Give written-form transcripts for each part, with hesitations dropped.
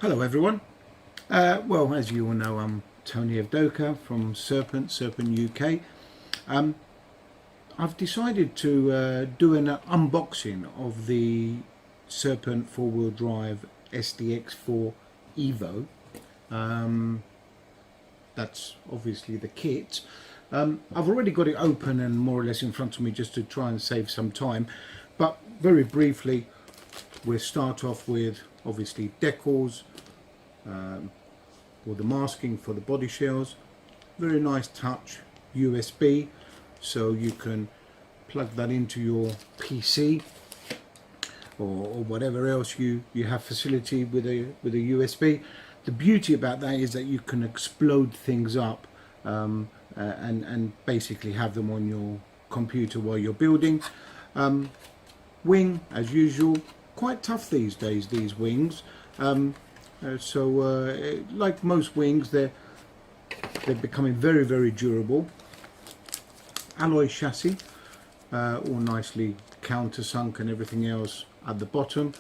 Hello everyone. Well, as you all know, I'm Tony Evdoka from Serpent UK. I've decided to do an unboxing of the Serpent 4-wheel drive SDX4 EVO. That's obviously the kit. I've already got it open and more or less in front of me just to try and save some time, but very briefly we'll start off with obviously decals, or the masking for the body shells. Very nice touch USB, so you can plug that into your PC or whatever else you have facility with a USB. The beauty about that is that you can explode things up and basically have them on your computer while you're building. Wing, as usual, quite tough these days, these wings. Like most wings, they're becoming very, very durable. Alloy chassis, all nicely countersunk and everything else at the bottom.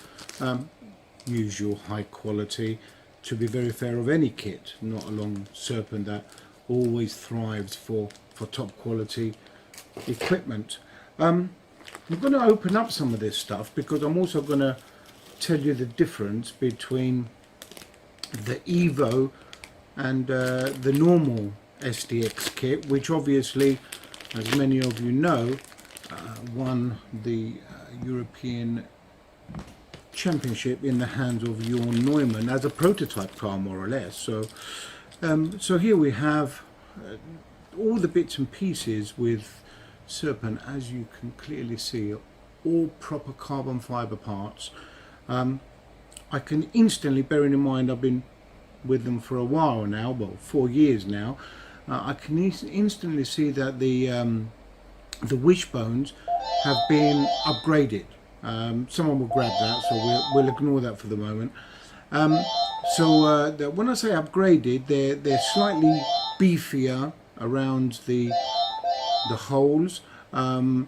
Usual high quality, to be very fair, of any kit, not along Serpent, that always thrives for top quality equipment. I'm going to open up some of this stuff because I'm also going to tell you the difference between the EVO and the normal SDX kit, which obviously, as many of you know, won the European Championship in the hands of Jorn Neumann as a prototype car, more or less. So here we have all the bits and pieces with Serpent, as you can clearly see, all proper carbon fibre parts. I can instantly, bearing in mind I've been with them for a while now, well, 4 years now, I can instantly see that the wishbones have been upgraded. Someone will grab that, so we'll ignore that for the moment. When I say upgraded, they're slightly beefier around the holes, and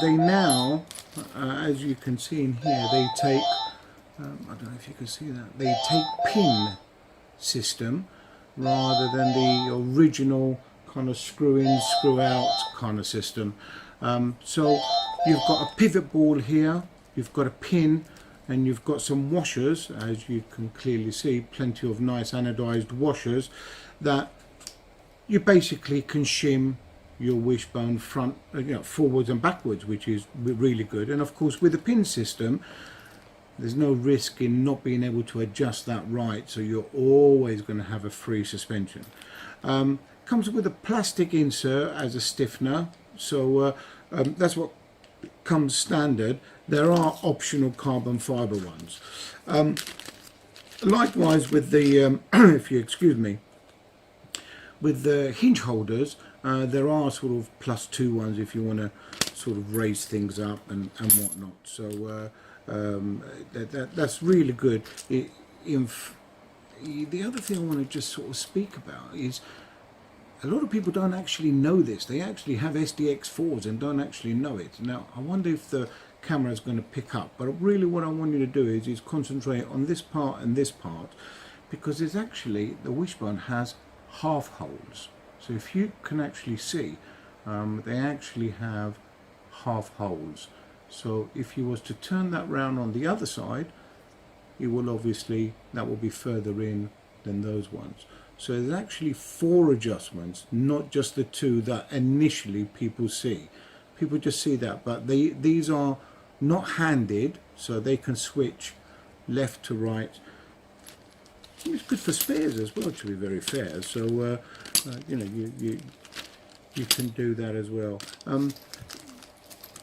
they now, as you can see in here, they take, I don't know if you can see that, they take pin system rather than the original kind of screw in, screw out kind of system. So you've got a pivot ball here, you've got a pin, and you've got some washers, as you can clearly see, plenty of nice anodized washers that you basically can shim your wishbone front, forwards and backwards, which is really good. And of course, with the pin system, there's no risk in not being able to adjust that right, so you're always going to have a free suspension. Comes with a plastic insert as a stiffener, so that's what comes standard. There are optional carbon fibre ones. Likewise with the, if you excuse me, with the hinge holders, there are sort of +2 ones if you want to sort of raise things up and whatnot. So that's really good. The other thing I want to just sort of speak about is a lot of people don't actually know this. They actually have SDX4s and don't actually know it. Now, I wonder if the camera is going to pick up, but really what I want you to do is concentrate on this part and this part, because it's actually, the wishbone has half holes. So if you can actually see, they actually have half holes. So if you was to turn that round on the other side, it will obviously, that will be further in than those ones. So there's actually 4 adjustments, not just the 2 that initially people see. People just see that, but these are not handed, so they can switch left to right. It's good for spares as well, to be very fair. So you can do that as well.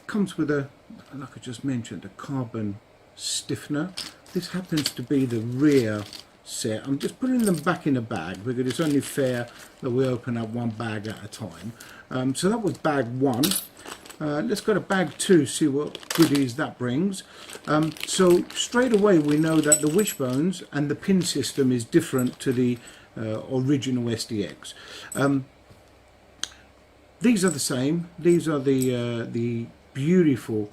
Comes with a, like I just mentioned, a carbon stiffener. This happens to be the rear set. I'm just putting them back in a bag because it's only fair that we open up one bag at a time. So that was bag 1. Let's go to bag 2, see what goodies that brings. So straight away we know that the wishbones and the pin system is different to the original SDX. These are the same. These are the beautiful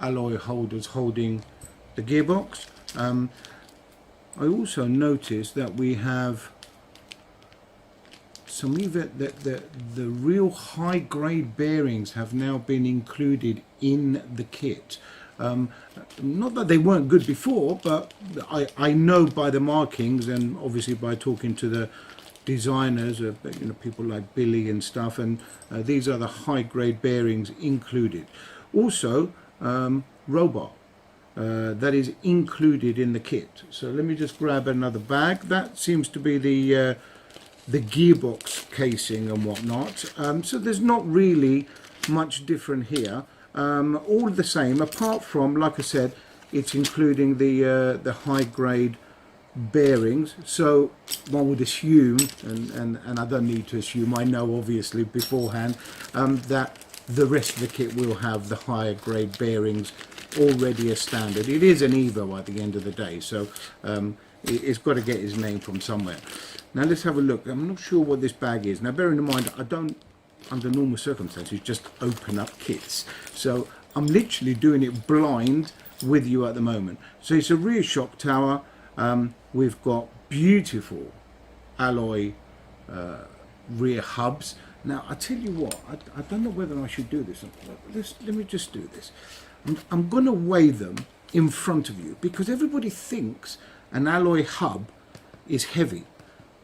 alloy holders holding the gearbox. I also noticed that we have some even the real high grade bearings have now been included in the kit. Not that they weren't good before, but I know by the markings and obviously by talking to the designers, people like Billy and stuff, and these are the high grade bearings included. Also, robot. That is included in the kit. So let me just grab another bag. That seems to be the gearbox casing and whatnot. So there's not really much different here. All the same, apart from, like I said, it's including the high grade bearings. So one would assume, and I don't need to assume, I know obviously beforehand, that the rest of the kit will have the higher grade bearings already as standard. It is an EVO at the end of the day, so it's got to get its name from somewhere. Now let's have a look. I'm not sure what this bag is. Now bearing in mind, I don't, under normal circumstances, just open up kits. So I'm literally doing it blind with you at the moment. So it's a rear shock tower. We've got beautiful alloy rear hubs. Now I tell you what, I don't know whether I should do this. Let me just do this. I'm going to weigh them in front of you because everybody thinks an alloy hub is heavy,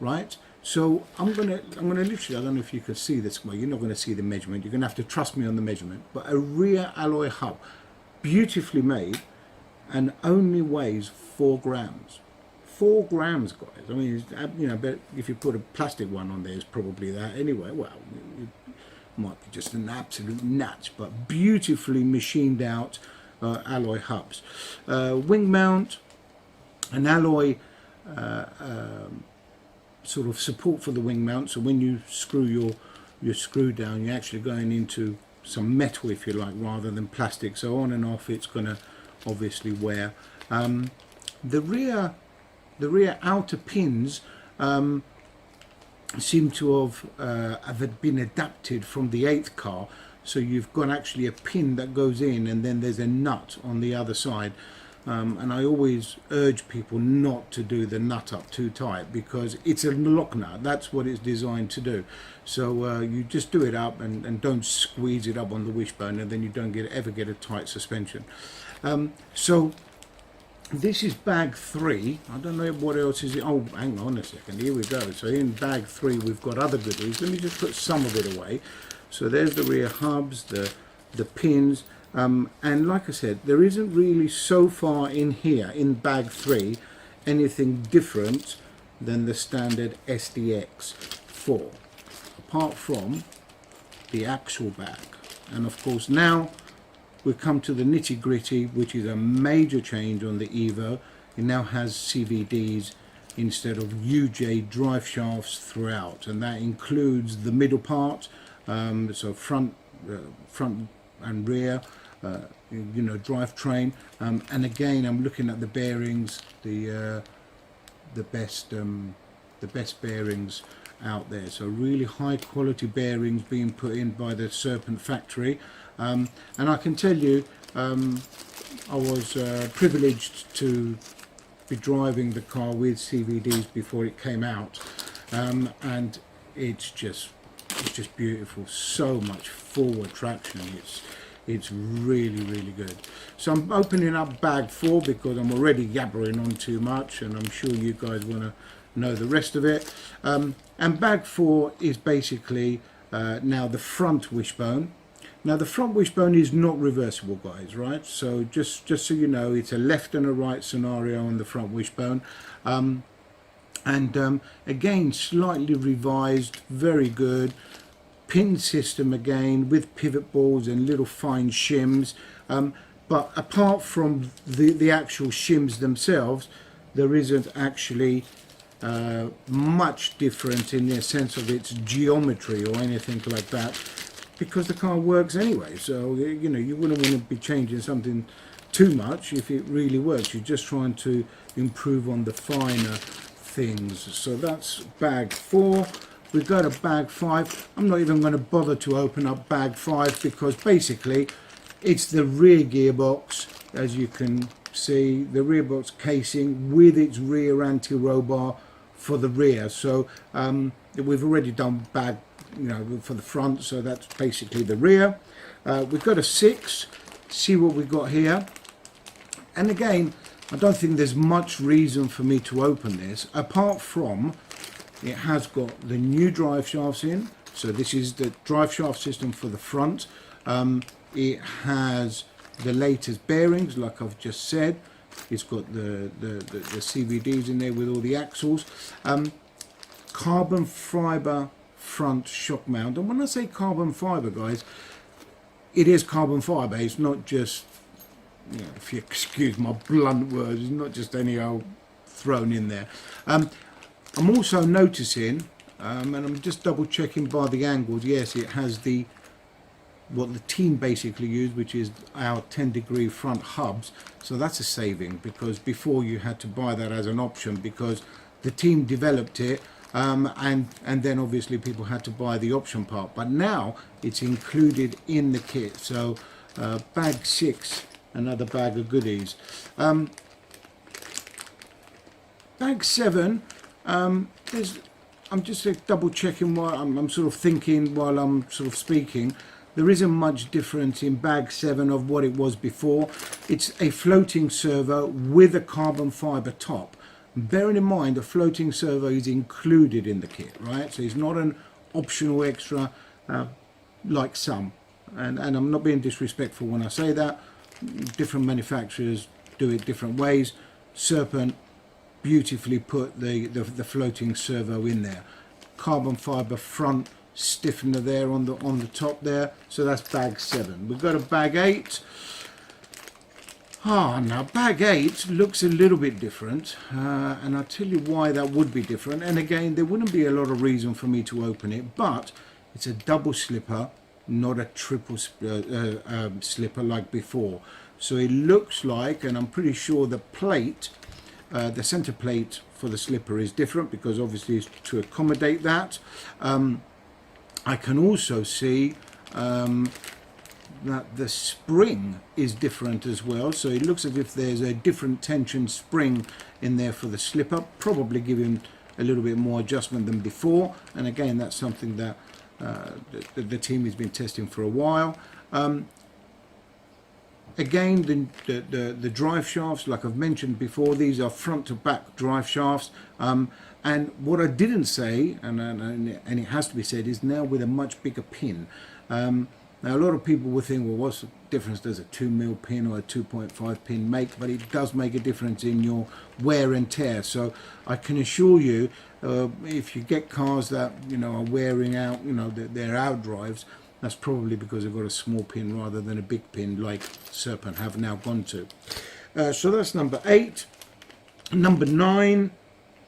right? So I'm gonna literally, I don't know if you can see this. Well, you're not going to see the measurement. You're going to have to trust me on the measurement. But a rear alloy hub, beautifully made, and only weighs 4 grams. 4 grams, guys. I mean, but if you put a plastic one on there, it's probably that anyway. Well, it might be just an absolute nut, but beautifully machined out alloy hubs. Wing mount, an alloy sort of support for the wing mount. So when you screw your screw down, you're actually going into some metal, if you like, rather than plastic. So on and off, it's going to obviously wear. The rear outer pins seem to have been adapted from the 8th car. So you've got actually a pin that goes in, and then there's a nut on the other side. And I always urge people not to do the nut up too tight because it's a lock nut. That's what it's designed to do. So you just do it up and don't squeeze it up on the wishbone, and then you don't ever get a tight suspension. So this is bag 3. I don't know what else is it. Oh, hang on a second. Here we go. So in bag 3 we've got other goodies. Let me just put some of it away. So there's the rear hubs, the pins. And like I said, there isn't really so far in here, in bag 3, anything different than the standard SDX4, apart from the actual bag. And of course now we come to the nitty gritty, which is a major change on the EVO. It now has CVDs instead of UJ drive shafts throughout, and that includes the middle part, so front and rear, drivetrain, and again I'm looking at the bearings, the best bearings out there. So really high quality bearings being put in by the Serpent factory, and I can tell you, I was privileged to be driving the car with CVDs before it came out, and it's just beautiful. So much forward traction. It's really, really good. So I'm opening up bag 4 because I'm already yabbering on too much, and I'm sure you guys want to know the rest of it. And bag 4 is basically now the front wishbone. Now the front wishbone is not reversible, guys, right? So just so you know, it's a left and a right scenario on the front wishbone. Again, slightly revised, very good. Pin system again with pivot balls and little fine shims, but apart from the actual shims themselves, there isn't actually much different in the sense of its geometry or anything like that, because the car works anyway. So you wouldn't want to be changing something too much if it really works. You're just trying to improve on the finer things. So that's bag 4. We go to bag 5. I'm not even going to bother to open up bag 5 because basically it's the rear gearbox, as you can see the rear box casing with its rear anti-roll bar for the rear. So we've already done bag, for the front, so that's basically the rear. We've got a 6. See what we've got here. And again, I don't think there's much reason for me to open this, apart from it has got the new drive shafts in. So this is the drive shaft system for the front. It has the latest bearings, like I've just said. It's got the CVDs in there with all the axles. Carbon fibre front shock mount. And when I say carbon fibre, guys, it is carbon fibre. It's not just, if you excuse my blunt words, it's not just any old thrown in there. I'm also noticing, and I'm just double checking by the angles, yes, it has what the team basically used, which is our 10-degree front hubs. So that's a saving, because before you had to buy that as an option because the team developed it, and then obviously people had to buy the option part, but now it's included in the kit. So bag 6, another bag of goodies. Bag 7, I'm just double checking while I'm sort of thinking while I'm sort of speaking. There isn't much difference in bag 7 of what it was before. It's a floating servo with a carbon fibre top. Bearing in mind, the floating servo is included in the kit, right? So it's not an optional extra like some. And I'm not being disrespectful when I say that. Different manufacturers do it different ways. Serpent beautifully put the floating servo in there. Carbon fibre front stiffener there on the top there. So that's bag 7. We've got a bag 8. Now bag 8 looks a little bit different, and I'll tell you why that would be different. And again, there wouldn't be a lot of reason for me to open it, but it's a double slipper, not a triple slipper like before. So it looks like, and I'm pretty sure the plate, the center plate for the slipper is different, because obviously it's to accommodate that. I can also see that the spring is different as well, so it looks as if there's a different tension spring in there for the slipper, probably giving a little bit more adjustment than before. And again, that's something that the team has been testing for a while. Again, the drive shafts, like I've mentioned before, these are front to back drive shafts. And what I didn't say, and it has to be said, is now with a much bigger pin. Now, a lot of people will think, well, what's the difference does a 2mm pin or a 2.5 pin make? But it does make a difference in your wear and tear. So I can assure you, if you get cars that are wearing out, their out drives, that's probably because they've got a small pin rather than a big pin, like Serpent have now gone to. So that's number 8. Number 9,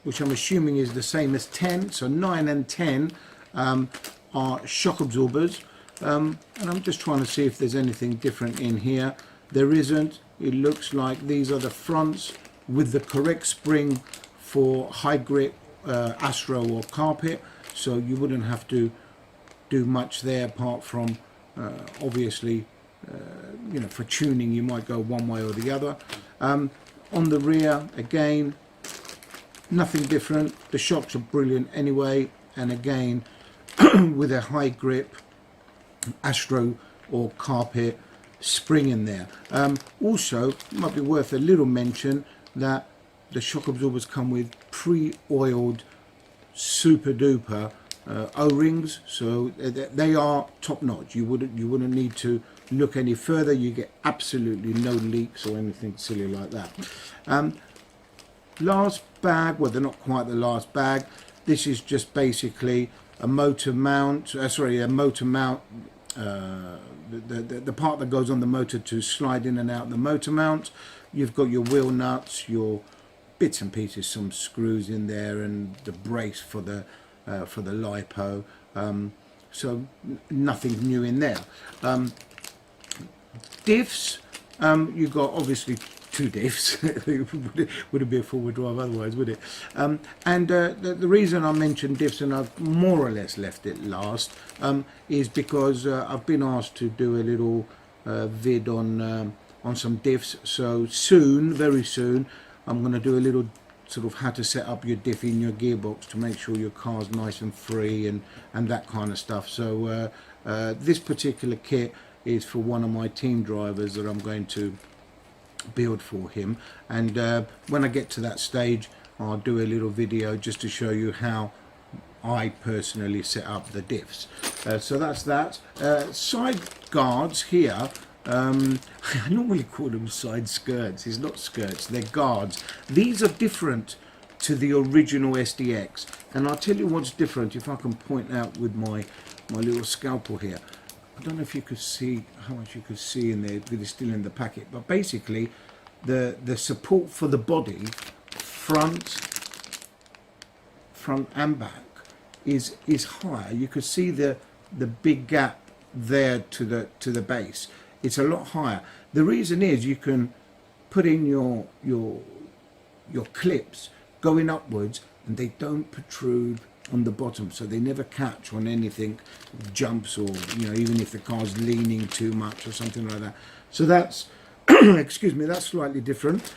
which I'm assuming is the same as 10. So 9 and 10 are shock absorbers. And I'm just trying to see if there's anything different in here. There isn't. It looks like these are the fronts with the correct spring for high grip Astro or carpet, so you wouldn't have to do much there apart from obviously for tuning you might go one way or the other. On the rear, again, nothing different. The shocks are brilliant anyway, and again with a high grip Astro or carpet spring in there. Also, it might be worth a little mention that the shock absorbers come with pre-oiled super duper O-rings, so they are top notch. You wouldn't need to look any further. You get absolutely no leaks or anything silly like that. Last bag, well, they're not quite the last bag. This is just basically a motor mount, the part that goes on the motor to slide in and out the motor mount. You've got your wheel nuts, your bits and pieces, some screws in there, and the brace for the lipo. So nothing new in there. Diffs, you've got obviously 2 diffs. Wouldn't be a four-wheel drive otherwise, would it? The reason I mentioned diffs, and I've more or less left it last, is because I've been asked to do a little vid on on some diffs. So soon, very soon, I'm going to do a little sort of how to set up your diff in your gearbox to make sure your car's nice and free and that kind of stuff. So this particular kit is for one of my team drivers that I'm going to build for him, and when I get to that stage I'll do a little video just to show you how I personally set up the diffs. So that's that. Side guards here, I normally call them side skirts. It's not skirts, they're guards. These are different to the original SDX, and I'll tell you what's different if I can point out with my little scalpel here. I don't know if you could see how much you could see in there because it's still in the packet, but basically the support for the body, front and back, is higher. You could see the big gap there to the base. It's a lot higher. The reason is you can put in your clips going upwards and they don't protrude on the bottom, so they never catch on anything, jumps, or even if the car's leaning too much or something like that. So that's excuse me, that's slightly different.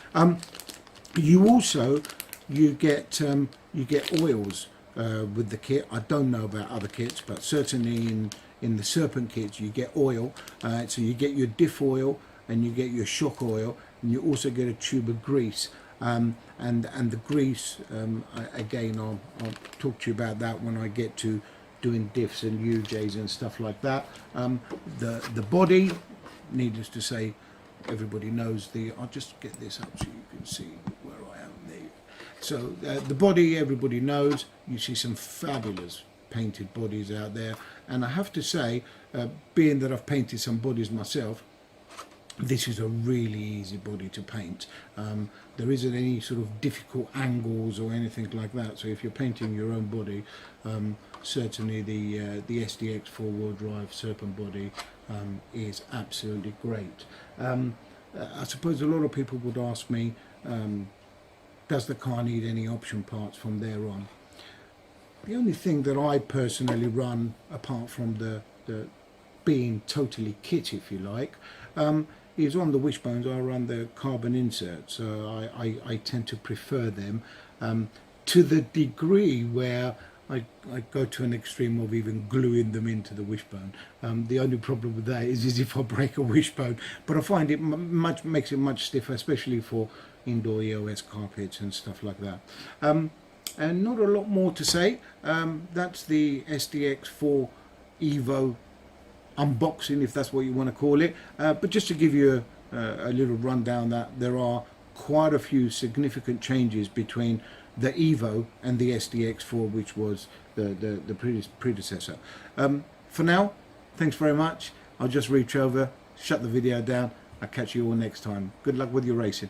You get oils with the kit. I don't know about other kits, but certainly in the Serpent kits you get oil. So you get your diff oil and you get your shock oil, and you also get a tube of grease. And the grease, again, I'll talk to you about that when I get to doing diffs and UJs and stuff like that. The body, needless to say, everybody knows I'll just get this up so you can see where I am there. So the body, everybody knows. You see some fabulous painted bodies out there, and I have to say, being that I've painted some bodies myself, this is a really easy body to paint. There isn't any sort of difficult angles or anything like that, so if you're painting your own body, certainly the SDX 4-wheel drive Serpent body is absolutely great. I suppose a lot of people would ask me, does the car need any option parts from there on? The only thing that I personally run, apart from the being totally kit, if you like, is on the wishbones. I run the carbon inserts. I tend to prefer them to the degree where I go to an extreme of even gluing them into the wishbone. The only problem with that is if I break a wishbone, but I find it makes it much stiffer, especially for indoor EOS carpets and stuff like that. And not a lot more to say. That's the SDX4 EVO unboxing, if that's what you want to call it, but just to give you a little rundown, that there are quite a few significant changes between the EVO and the SDX4, which was the predecessor. For now, thanks very much. I'll just reach over, shut the video down. I'll catch you all next time. Good luck with your racing.